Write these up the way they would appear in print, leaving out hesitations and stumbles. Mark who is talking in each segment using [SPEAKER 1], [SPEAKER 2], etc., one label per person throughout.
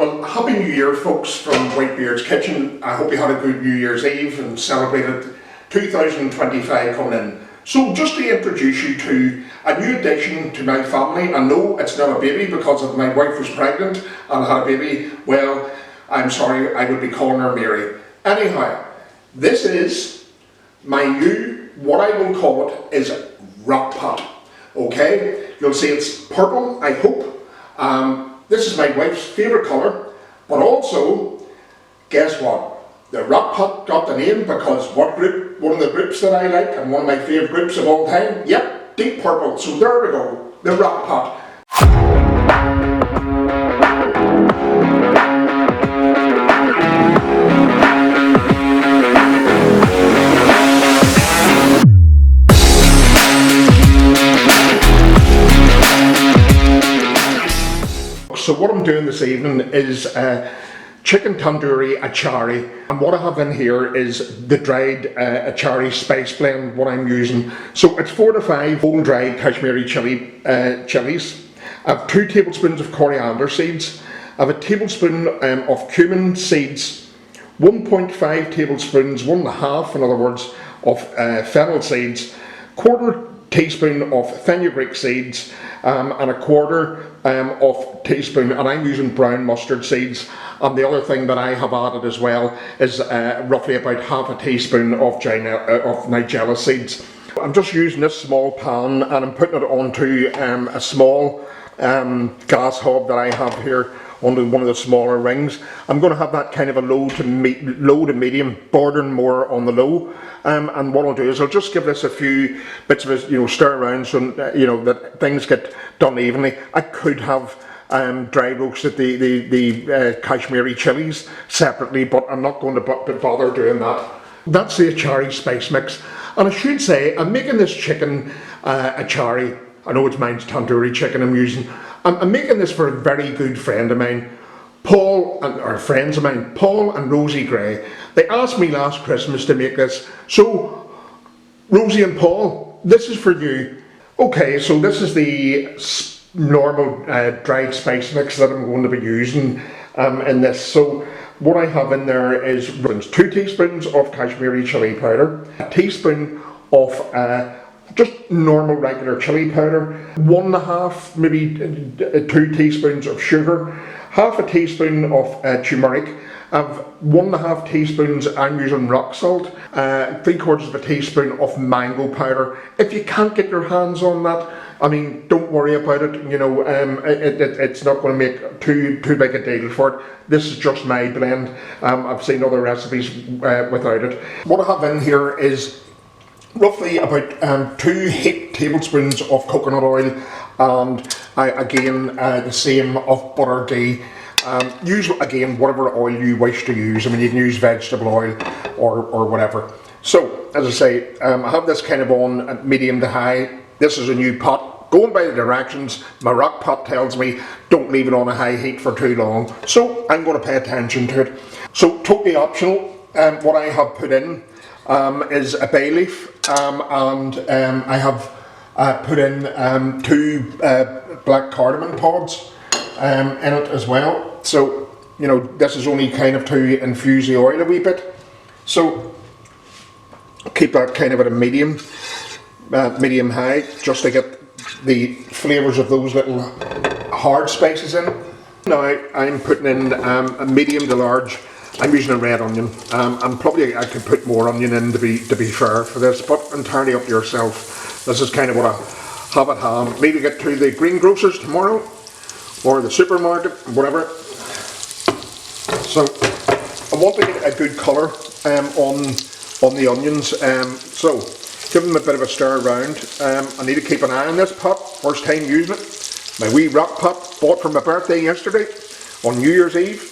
[SPEAKER 1] Well, Happy New Year, folks, from Whitebeard's Kitchen. I hope you had a good New Year's Eve and celebrated 2025 coming in. So, just to introduce you to a new addition to my family, and no, it's not a baby because if my wife was pregnant and had a baby, well, I'm sorry, I would be calling her Mary. Anyhow, this is my new, what I will call it, is rock pot. Okay, you'll see it's purple, I hope. This is my wife's favourite colour, but also, guess what? The rock pot got the name because what group, one of the groups that I like, and one of my favourite groups of all time, yep, deep purple. So there we go, the rock pot. So what I'm doing this evening is chicken tandoori achari, and what I have in here is the dried achari spice blend, what I'm using. So it's 4 to 5 whole dried Kashmiri chilies. I have 2 tablespoons of coriander seeds. I have a tablespoon of cumin seeds, 1.5 tablespoons, 1.5 in other words, of fennel seeds, 1/4 teaspoon of fenugreek seeds, and 1/4 of teaspoon, and I'm using brown mustard seeds. And the other thing that I have added as well is roughly about 1/2 teaspoon of nigella seeds. I'm just using this small pan and I'm putting it onto a small gas hob that I have here onto one of the smaller rings. I'm going to have that kind of a low to medium, bordering more on the low. And what I'll do is I'll just give this a few bits of a, stir around so that things get done evenly. I could have dry roasted the Kashmiri chilies separately, but I'm not going to bother doing that. That's the achari spice mix, and I should say I'm making this chicken achari. I know it's mine's tandoori chicken I'm using. I'm making this for a very good friend of mine, Paul, or friends of mine, Paul and Rosie Gray. They asked me last Christmas to make this. So, Rosie and Paul, this is for you. Okay, so this is the normal dried spice mix that I'm going to be using in this. So, what I have in there is 2 teaspoons of Kashmiri chili powder, a teaspoon of just normal regular chili powder, 1.5, maybe 2 teaspoons of sugar, 1/2 teaspoon of turmeric, 1.5 teaspoons I'm using rock salt, 3/4 teaspoon of mango powder. If you can't get your hands on that, I mean, don't worry about it. It's not going to make too big a deal for it. This is just my blend. I've seen other recipes without it. What I have in here is roughly about 2 heaped tablespoons of coconut oil, and again the same of butter ghee. Use again whatever oil you wish to use. I mean, you can use vegetable oil or whatever. So as I say, I have this kind of on at medium to high. This is a new pot. Going by the directions, my rock pot tells me don't leave it on a high heat for too long. So I'm going to pay attention to it. So totally optional. What I have put in is a bay leaf, and I have put in 2 black cardamom pods in it as well. So this is only kind of to infuse the oil a wee bit. So keep that kind of at a medium high, just to get the flavours of those little hard spices in. Now I'm putting in a medium to large. I'm using a red onion, and probably I could put more onion in to be fair for this, but entirely up to yourself. This is kind of what I have at hand. Maybe get to the greengrocers tomorrow, or the supermarket, whatever. So I want to get a good colour on the onions. So give them a bit of a stir around. I need to keep an eye on this pot. First time using it. My wee rock pot, bought for my birthday yesterday on New Year's Eve.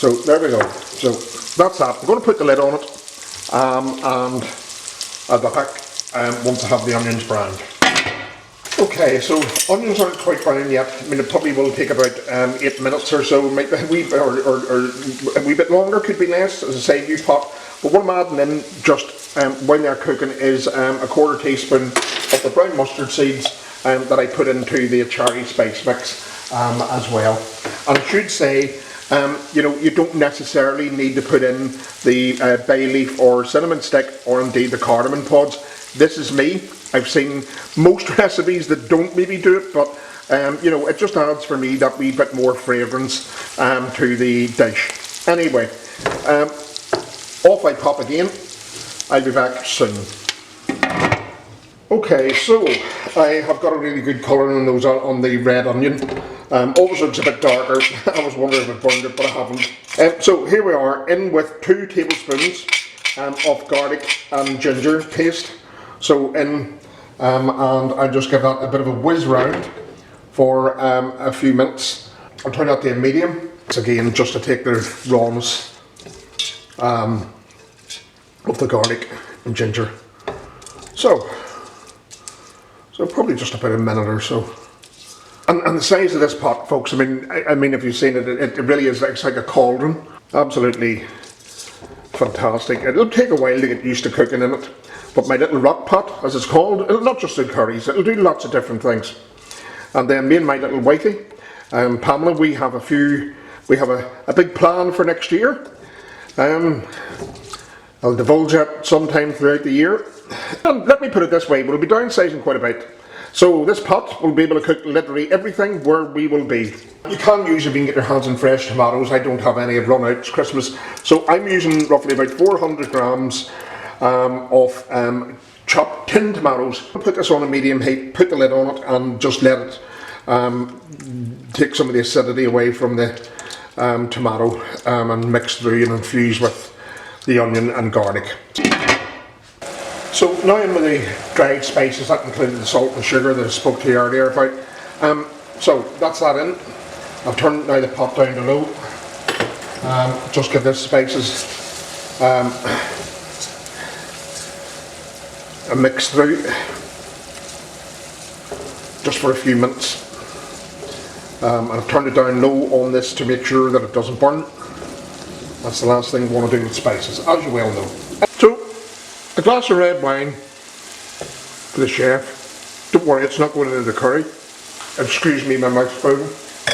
[SPEAKER 1] So there we go. So that's that. I'm going to put the lid on it, and at the back once I have the onions browned. Okay, so onions aren't quite brown yet. I mean, it probably will take about 8 minutes or so, maybe a wee bit longer, could be less, as I say, new pot. But what I'm adding in just while they're cooking is a 1/4 teaspoon of the brown mustard seeds that I put into the achari spice mix as well. And I should say, you know, you don't necessarily need to put in the bay leaf or cinnamon stick, or indeed the cardamom pods. This is me. I've seen most recipes that don't maybe do it, but you know, it just adds for me that wee bit more fragrance to the dish. Anyway, off I pop again. I'll be back soon. Okay, so I have got a really good colour on those on the red onion. Obviously it's a bit darker. I was wondering if I burned it, but I haven't. So here we are, in with 2 tablespoons of garlic and ginger paste. So in, and I'll just give that a bit of a whiz round for a few minutes. I'll turn that to a medium. It's again just to take the rawness of the garlic and ginger. So probably just about a minute or so. And the size of this pot, folks, I mean, if you've seen it, it really is, it's like a cauldron. Absolutely fantastic. It'll take a while to get used to cooking in it, but my little rock pot, as it's called, it'll not just do curries, it'll do lots of different things. And then me and my little wifey, Pamela, we have a big plan for next year. I'll divulge it sometime throughout the year. And let me put it this way, we'll be downsizing quite a bit. So this pot will be able to cook literally everything where we will be. You can use, if you can get your hands on fresh tomatoes. I don't have any, I've run out, it's Christmas. So I'm using roughly about 400 grams of chopped tinned tomatoes. I'll put this on a medium heat, put the lid on it, and just let it take some of the acidity away from the tomato and mix through and infuse with the onion and garlic. So now in with the dried spices, that included the salt and sugar that I spoke to you earlier about. So that's that in. I've turned now the pot down to low. Just give this spices a mix through, just for a few minutes. And I've turned it down low on this to make sure that it doesn't burn. That's the last thing we want to do with spices, as you well know. So, a glass of red wine for the chef. Don't worry, it's not going into the curry. Excuse me, my mouth's full.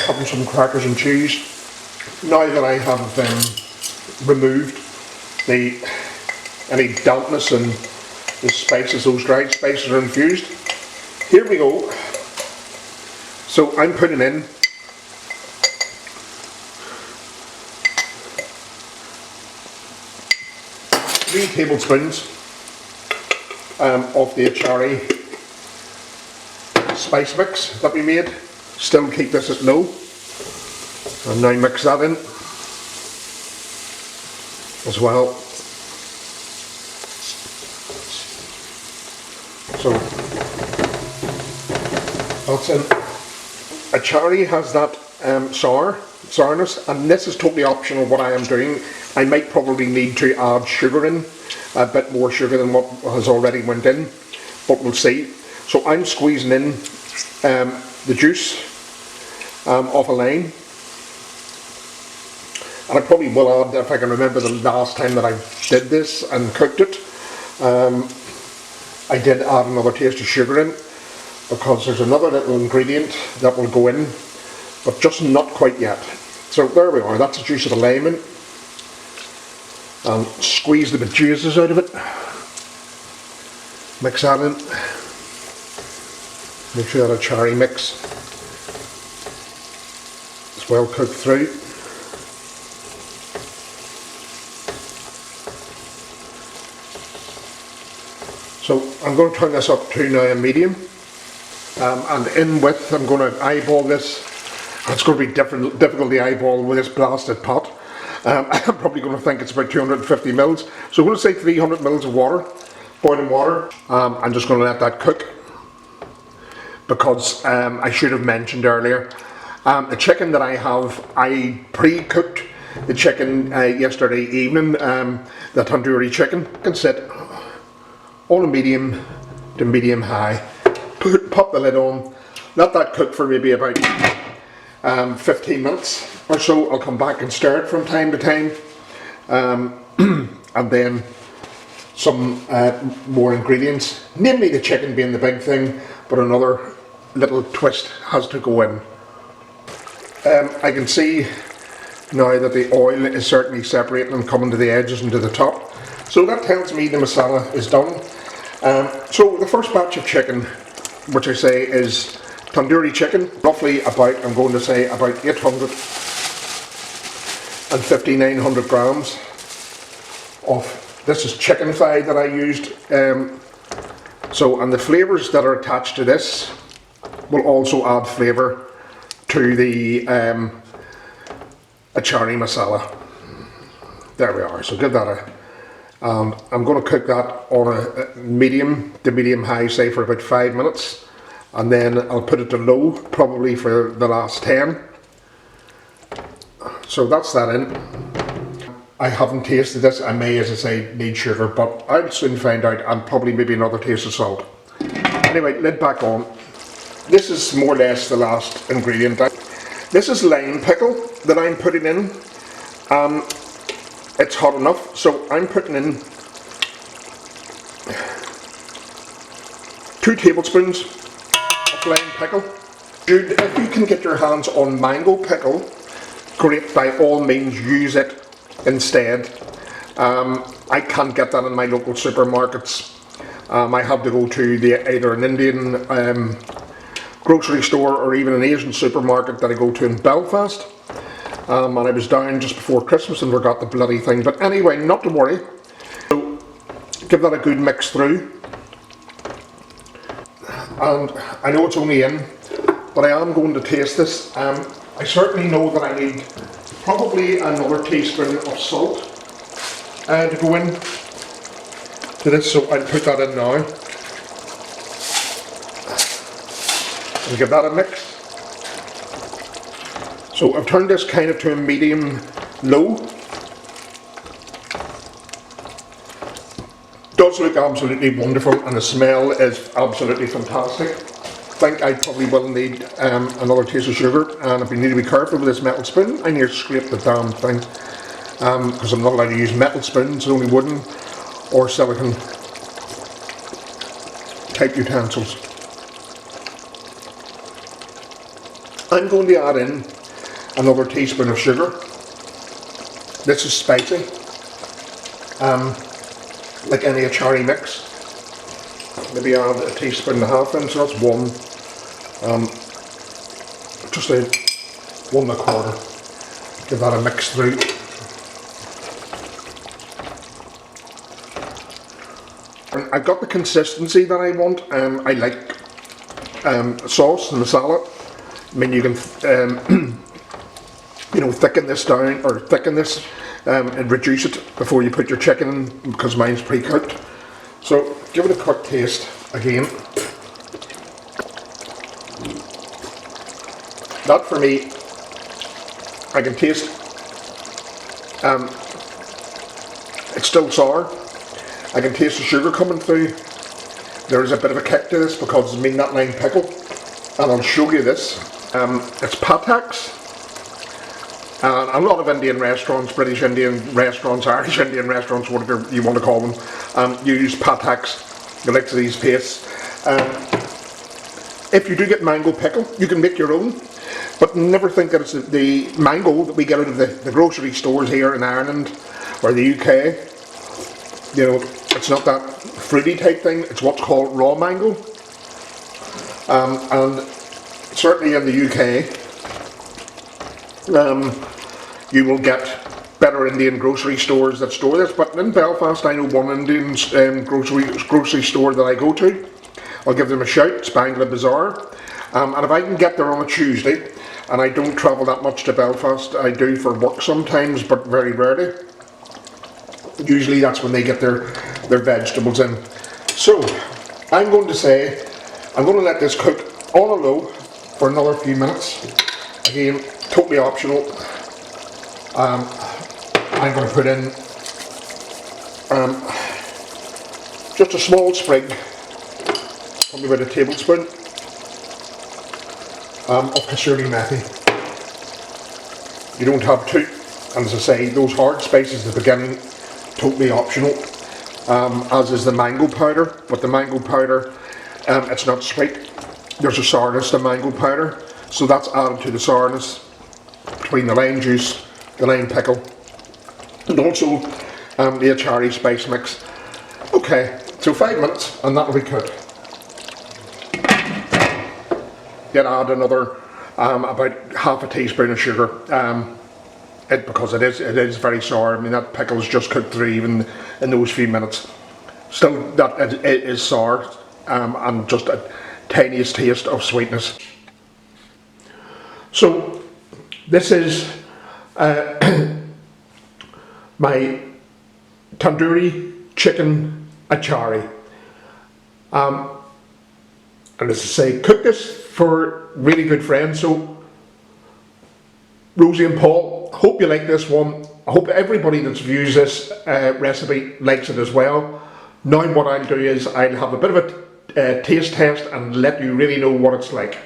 [SPEAKER 1] Having some crackers and cheese. Now that I have removed any dampness and the spices, those dried spices are infused. Here we go. So I'm putting in three tablespoons of the Achari spice mix that we made. Still keep this at low. And now mix that in as well. So that's in. Achari has that sourness, and this is totally optional what I am doing. I might probably need to add sugar in, a bit more sugar than what has already went in, but we'll see. So I'm squeezing in the juice of a lime, and I probably will add, if I can remember the last time that I did this and cooked it, I did add another taste of sugar in, because there's another little ingredient that will go in, but just not quite yet. So there we are, that's the juice of the lime in. And squeeze the bejuices out of it. Mix that in. Make sure that Achari mix is well cooked through. So I'm going to turn this up to now a medium. And in with, I'm going to eyeball this. It's going to be difficult to eyeball with this blasted pot. I'm probably going to think it's about 250 mils. So we'll say 300 mils of water, boiling water. I'm just going to let that cook, because I should have mentioned earlier, the chicken that I have, I pre-cooked the chicken yesterday evening, the tandoori chicken. I can sit on a medium to medium high, pop the lid on, let that cook for maybe about 15 minutes or so. I'll come back and stir it from time to time, and then some more ingredients, namely the chicken being the big thing, but another little twist has to go in. I can see now that the oil is certainly separating and coming to the edges and to the top. So that tells me the masala is done. So the first batch of chicken, which I say is tandoori chicken, roughly about, I'm going to say about 800 and 5,900 grams of, this is chicken thigh that I used. And the flavours that are attached to this will also add flavour to the achari masala. There we are, so give that a, and I'm going to cook that on a medium to medium high, say for about 5 minutes, and then I'll put it to low probably for the last 10. So that's that in. I haven't tasted this. I may, as I say, need sugar, but I'll soon find out, and probably maybe another taste of salt. Anyway, lid back on. This is more or less the last ingredient. This is lime pickle that I'm putting in. It's hot enough, so I'm putting in 2 tablespoons of lime pickle. If you can get your hands on mango pickle, great, by all means use it instead. I can't get that in my local supermarkets. I have to go to either an Indian grocery store or even an Asian supermarket that I go to in Belfast. And I was down just before Christmas and forgot the bloody thing. But anyway, not to worry. So give that a good mix through. And I know it's only in, but I am going to taste this. I certainly know that I need probably another teaspoon of salt to go in to this, so I'll put that in now and give that a mix. So I've turned this kind of to a medium low. Does look absolutely wonderful, and the smell is absolutely fantastic. I think I probably will need another taste of sugar, and if you need to be careful with this metal spoon, I near scrape the damn thing, because I'm not allowed to use metal spoons, only wooden or silicone type utensils. I'm going to add in another teaspoon of sugar. This is spicy, like any achari mix. Maybe add a teaspoon and a half in, so that's one. Just a 1 1/4. Give that a mix through. And I've got the consistency that I want. I like sauce and masala. I mean, you can you know, thicken this down, or thicken this and reduce it before you put your chicken in, because mine's pre-cooked. So give it a quick taste again. That for me, I can taste, it's still sour. I can taste the sugar coming through. There is a bit of a kick to this because it's that lime pickle, and I'll show you this. It's patax. And a lot of Indian restaurants, British Indian restaurants, Irish Indian restaurants, whatever you want to call them, use patax, the likes of these pastes. If you do get mango pickle, you can make your own, but never think that it's the mango that we get out of the grocery stores here in Ireland or the UK. You know, it's not that fruity type thing, it's what's called raw mango. And certainly in the UK, you will get better Indian grocery stores that store this, but in Belfast I know one Indian grocery store that I go to. I'll give them a shout, it's Bangla Bazaar, and if I can get there on a Tuesday, and I don't travel that much to Belfast, I do for work sometimes, but very rarely. Usually that's when they get their vegetables in. So I'm going to say, I'm going to let this cook on a low for another few minutes. Again, totally optional. I'm going to put in just a small sprig, probably about a tablespoon, of kasuri methi. You don't have to, and as I say, those hard spices at the beginning, totally optional, as is the mango powder, but the mango powder, it's not sweet. There's a sourness to mango powder, so that's added to the sourness. between the lime juice, the lime pickle, and also the achari spice mix. Okay, so 5 minutes and that'll be cooked. Then add another about half a teaspoon of sugar, because it is very sour. I mean, that pickle's just cooked through even in those few minutes. Still, that it is sour, and just a tiniest taste of sweetness. So this is my tandoori chicken achari. And as I say, cook this for really good friends. So Rosie and Paul, hope you like this one. I hope everybody that's views this recipe likes it as well. Now what I'll do is I'll have a bit of a taste test and let you really know what it's like.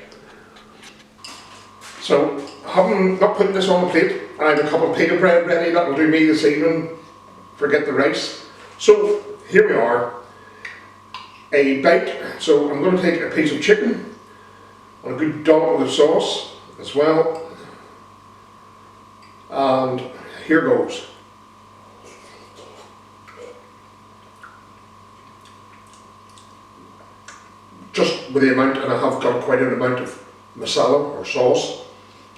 [SPEAKER 1] So, having not put this on the plate, I have a couple of pita bread ready. That'll do me this evening. Forget the rice. So here we are. A bite. So I'm going to take a piece of chicken and a good dollop of the sauce as well. And here goes. Just with the amount, and I have got quite an amount of masala or sauce,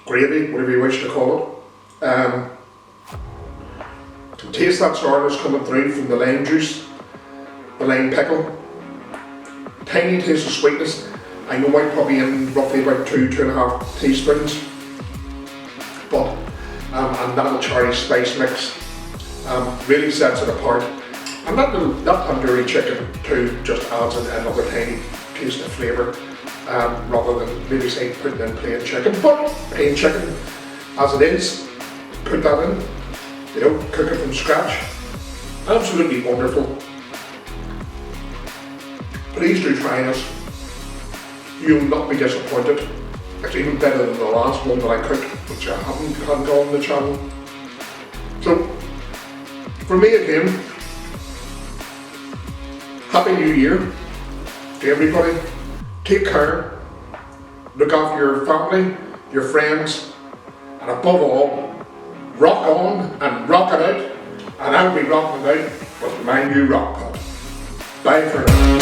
[SPEAKER 1] gravy, whatever you wish to call it. I can taste that sourness coming through from the lime juice, the lime pickle. Tiny taste of sweetness. I know I'm probably in roughly about 2.5 teaspoons. But, and that achari spice mix really sets it apart. And that tandoori chicken too just adds another tiny taste of flavour, rather than maybe say putting in plain chicken. But plain chicken as it is, put that in, you know, cook it from scratch. Absolutely wonderful. Please do try this. You'll not be disappointed. It's even better than the last one that I cooked, which I haven't had on the channel. So, for me again, Happy New Year to everybody. Take care, look after your family, your friends, and above all, rock on and rock it out, and I'll be rocking it out with my new rock pot. Bye for now.